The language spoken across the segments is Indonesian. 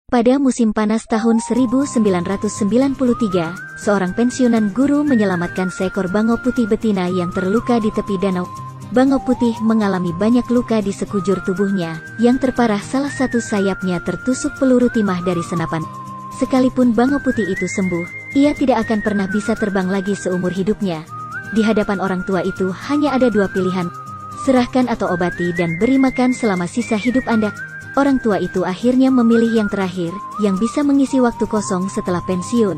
Pada musim panas tahun 1993, seorang pensiunan guru menyelamatkan seekor bangau putih betina yang terluka di tepi danau. Bangau putih mengalami banyak luka di sekujur tubuhnya, yang terparah salah satu sayapnya tertusuk peluru timah dari senapan. Sekalipun bangau putih itu sembuh, ia tidak akan pernah bisa terbang lagi seumur hidupnya. Di hadapan orang tua itu hanya ada dua pilihan, serahkan atau obati dan beri makan selama sisa hidup Anda. Orang tua itu akhirnya memilih yang terakhir, yang bisa mengisi waktu kosong setelah pensiun.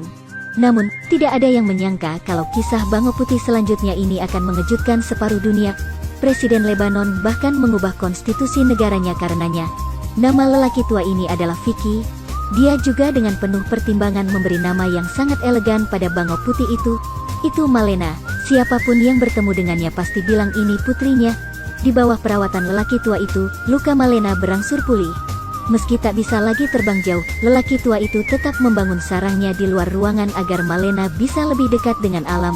Namun, tidak ada yang menyangka kalau kisah bangau putih selanjutnya ini akan mengejutkan separuh dunia. Presiden Lebanon bahkan mengubah konstitusi negaranya karenanya. Nama lelaki tua ini adalah Vicky. Dia juga dengan penuh pertimbangan memberi nama yang sangat elegan pada bangau putih itu Malena. Siapapun yang bertemu dengannya pasti bilang ini putrinya. Di bawah perawatan lelaki tua itu, luka Malena berangsur pulih. Meski tak bisa lagi terbang jauh, lelaki tua itu tetap membangun sarangnya di luar ruangan agar Malena bisa lebih dekat dengan alam.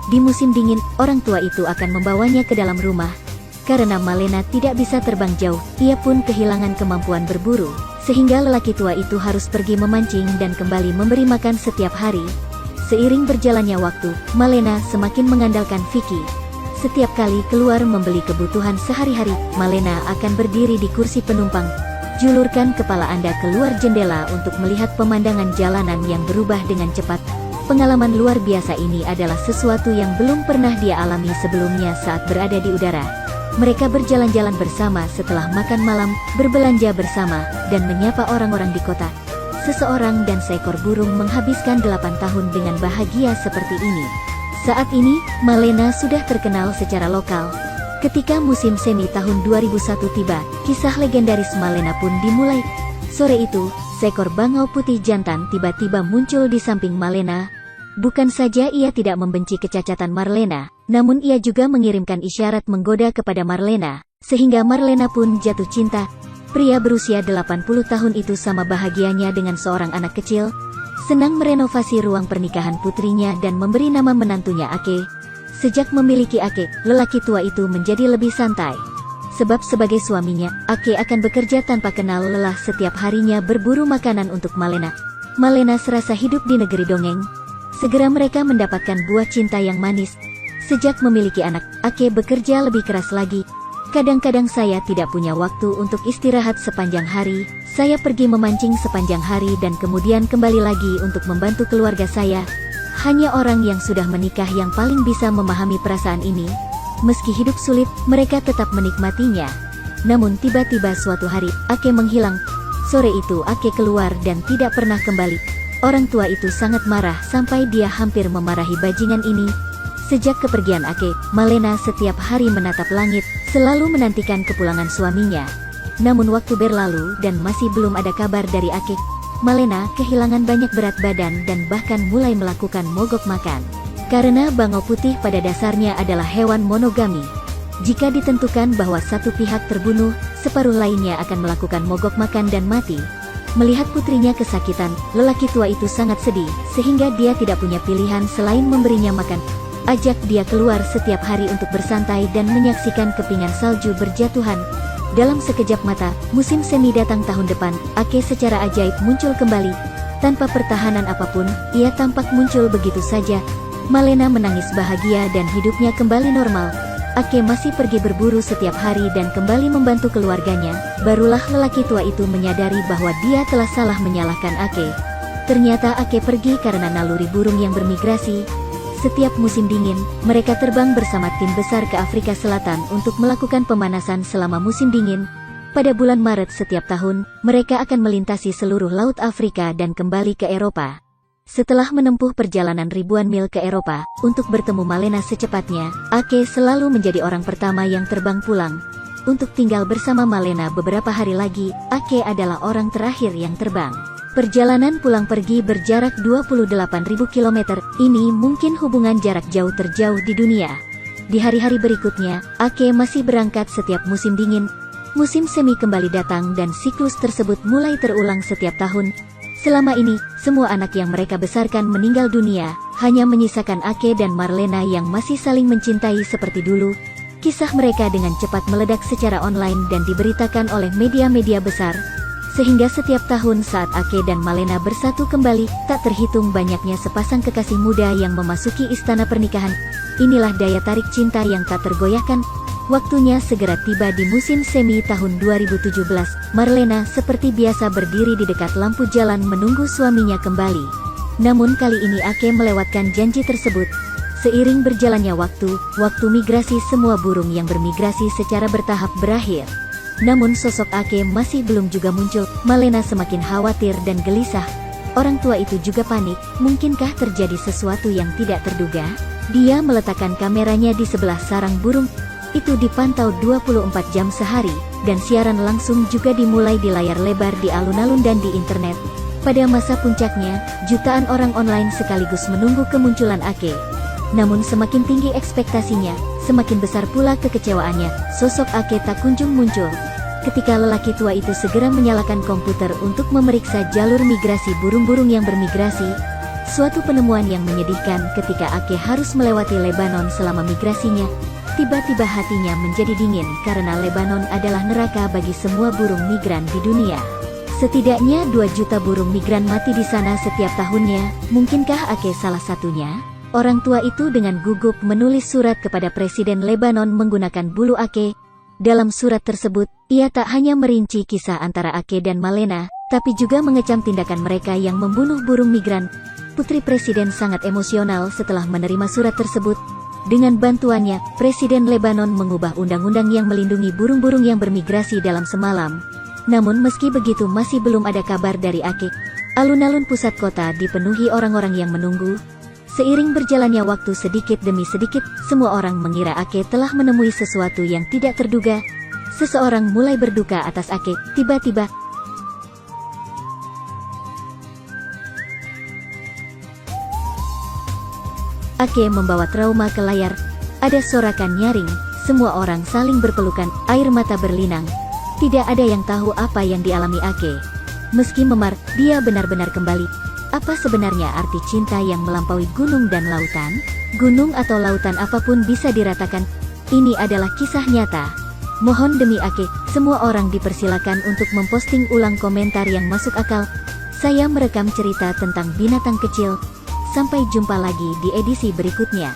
Di musim dingin, orang tua itu akan membawanya ke dalam rumah. Karena Malena tidak bisa terbang jauh, ia pun kehilangan kemampuan berburu, sehingga lelaki tua itu harus pergi memancing dan kembali memberi makan setiap hari. Seiring berjalannya waktu, Malena semakin mengandalkan Vicky. Setiap kali keluar membeli kebutuhan sehari-hari, Malena akan berdiri di kursi penumpang. Julurkan kepala Anda keluar jendela untuk melihat pemandangan jalanan yang berubah dengan cepat. Pengalaman luar biasa ini adalah sesuatu yang belum pernah dia alami sebelumnya saat berada di udara. Mereka berjalan-jalan bersama setelah makan malam, berbelanja bersama, dan menyapa orang-orang di kota. Seseorang dan seekor burung menghabiskan 8 tahun dengan bahagia seperti ini. Saat ini, Malena sudah terkenal secara lokal. Ketika musim semi tahun 2001 tiba, kisah legendaris Malena pun dimulai. Sore itu, seekor bangau putih jantan tiba-tiba muncul di samping Malena. Bukan saja ia tidak membenci kecacatan Marlena, namun ia juga mengirimkan isyarat menggoda kepada Marlena, sehingga Marlena pun jatuh cinta. Pria berusia 80 tahun itu sama bahagianya dengan seorang anak kecil. Senang merenovasi ruang pernikahan putrinya dan memberi nama menantunya Ake. Sejak memiliki Ake, lelaki tua itu menjadi lebih santai. Sebab sebagai suaminya, Ake akan bekerja tanpa kenal lelah setiap harinya berburu makanan untuk Malena. Malena serasa hidup di negeri dongeng. Segera mereka mendapatkan buah cinta yang manis. Sejak memiliki anak, Ake bekerja lebih keras lagi. Kadang-kadang saya tidak punya waktu untuk istirahat sepanjang hari. Saya pergi memancing sepanjang hari dan kemudian kembali lagi untuk membantu keluarga saya. Hanya orang yang sudah menikah yang paling bisa memahami perasaan ini. Meski hidup sulit, mereka tetap menikmatinya. Namun tiba-tiba suatu hari, Ake menghilang. Sore itu Ake keluar dan tidak pernah kembali. Orang tua itu sangat marah sampai dia hampir memarahi bajingan ini. Sejak kepergian Ake, Malena setiap hari menatap langit, selalu menantikan kepulangan suaminya. Namun waktu berlalu dan masih belum ada kabar dari Ake. Malena kehilangan banyak berat badan dan bahkan mulai melakukan mogok makan. Karena bangau putih pada dasarnya adalah hewan monogami. Jika ditentukan bahwa satu pihak terbunuh, separuh lainnya akan melakukan mogok makan dan mati. Melihat putrinya kesakitan, lelaki tua itu sangat sedih, sehingga dia tidak punya pilihan selain memberinya makan. Ajak dia keluar setiap hari untuk bersantai dan menyaksikan kepingan salju berjatuhan. Dalam sekejap mata, musim semi datang tahun depan. Ake secara ajaib muncul kembali. Tanpa pertahanan apapun, ia tampak muncul begitu saja. Malena menangis bahagia dan hidupnya kembali normal. Ake masih pergi berburu setiap hari dan kembali membantu keluarganya. Barulah lelaki tua itu menyadari bahwa dia telah salah menyalahkan Ake. Ternyata Ake pergi karena naluri burung yang bermigrasi. Setiap musim dingin, mereka terbang bersama tim besar ke Afrika Selatan untuk melakukan pemanasan selama musim dingin. Pada bulan Maret setiap tahun, mereka akan melintasi seluruh Laut Afrika dan kembali ke Eropa. Setelah menempuh perjalanan ribuan mil ke Eropa, untuk bertemu Malena secepatnya, Ake selalu menjadi orang pertama yang terbang pulang. Untuk tinggal bersama Malena beberapa hari lagi, Ake adalah orang terakhir yang terbang. Perjalanan pulang pergi berjarak 28.000 km, ini mungkin hubungan jarak jauh terjauh di dunia. Di hari-hari berikutnya, Ake masih berangkat setiap musim dingin. Musim semi kembali datang dan siklus tersebut mulai terulang setiap tahun. Selama ini, semua anak yang mereka besarkan meninggal dunia, hanya menyisakan Ake dan Marlena yang masih saling mencintai seperti dulu. Kisah mereka dengan cepat meledak secara online dan diberitakan oleh media-media besar. Sehingga setiap tahun saat Ake dan Malena bersatu kembali, tak terhitung banyaknya sepasang kekasih muda yang memasuki istana pernikahan. Inilah daya tarik cinta yang tak tergoyahkan. Waktunya segera tiba di musim semi tahun 2017. Marlena seperti biasa berdiri di dekat lampu jalan menunggu suaminya kembali. Namun kali ini Ake melewatkan janji tersebut. Seiring berjalannya waktu migrasi semua burung yang bermigrasi secara bertahap berakhir. Namun sosok Ake masih belum juga muncul. Malena semakin khawatir dan gelisah. Orang tua itu juga panik, mungkinkah terjadi sesuatu yang tidak terduga? Dia meletakkan kameranya di sebelah sarang burung. Itu dipantau 24 jam sehari, dan siaran langsung juga dimulai di layar lebar di alun-alun dan di internet. Pada masa puncaknya, jutaan orang online sekaligus menunggu kemunculan Ake. Namun semakin tinggi ekspektasinya, semakin besar pula kekecewaannya. Sosok Ake tak kunjung muncul. Ketika lelaki tua itu segera menyalakan komputer untuk memeriksa jalur migrasi burung-burung yang bermigrasi, suatu penemuan yang menyedihkan ketika Ake harus melewati Lebanon selama migrasinya. Tiba-tiba hatinya menjadi dingin karena Lebanon adalah neraka bagi semua burung migran di dunia. Setidaknya 2 juta burung migran mati di sana setiap tahunnya. Mungkinkah Ake salah satunya? Orang tua itu dengan gugup menulis surat kepada Presiden Lebanon menggunakan bulu Ake. Dalam surat tersebut, ia tak hanya merinci kisah antara Ake dan Malena, tapi juga mengecam tindakan mereka yang membunuh burung migran. Putri Presiden sangat emosional setelah menerima surat tersebut. Dengan bantuannya, Presiden Lebanon mengubah undang-undang yang melindungi burung-burung yang bermigrasi dalam semalam. Namun meski begitu masih belum ada kabar dari Ake. Alun-alun pusat kota dipenuhi orang-orang yang menunggu. Seiring berjalannya waktu sedikit demi sedikit, semua orang mengira Ake telah menemui sesuatu yang tidak terduga. Seseorang mulai berduka atas Ake. Tiba-tiba, Ake membawa trauma ke layar. Ada sorakan nyaring, semua orang saling berpelukan, air mata berlinang. Tidak ada yang tahu apa yang dialami Ake. Meski memar, dia benar-benar kembali. Apa sebenarnya arti cinta yang melampaui gunung dan lautan? Gunung atau lautan apapun bisa diratakan. Ini adalah kisah nyata. Mohon demi Ake, semua orang dipersilakan untuk memposting ulang komentar yang masuk akal. Saya merekam cerita tentang binatang kecil. Sampai jumpa lagi di edisi berikutnya.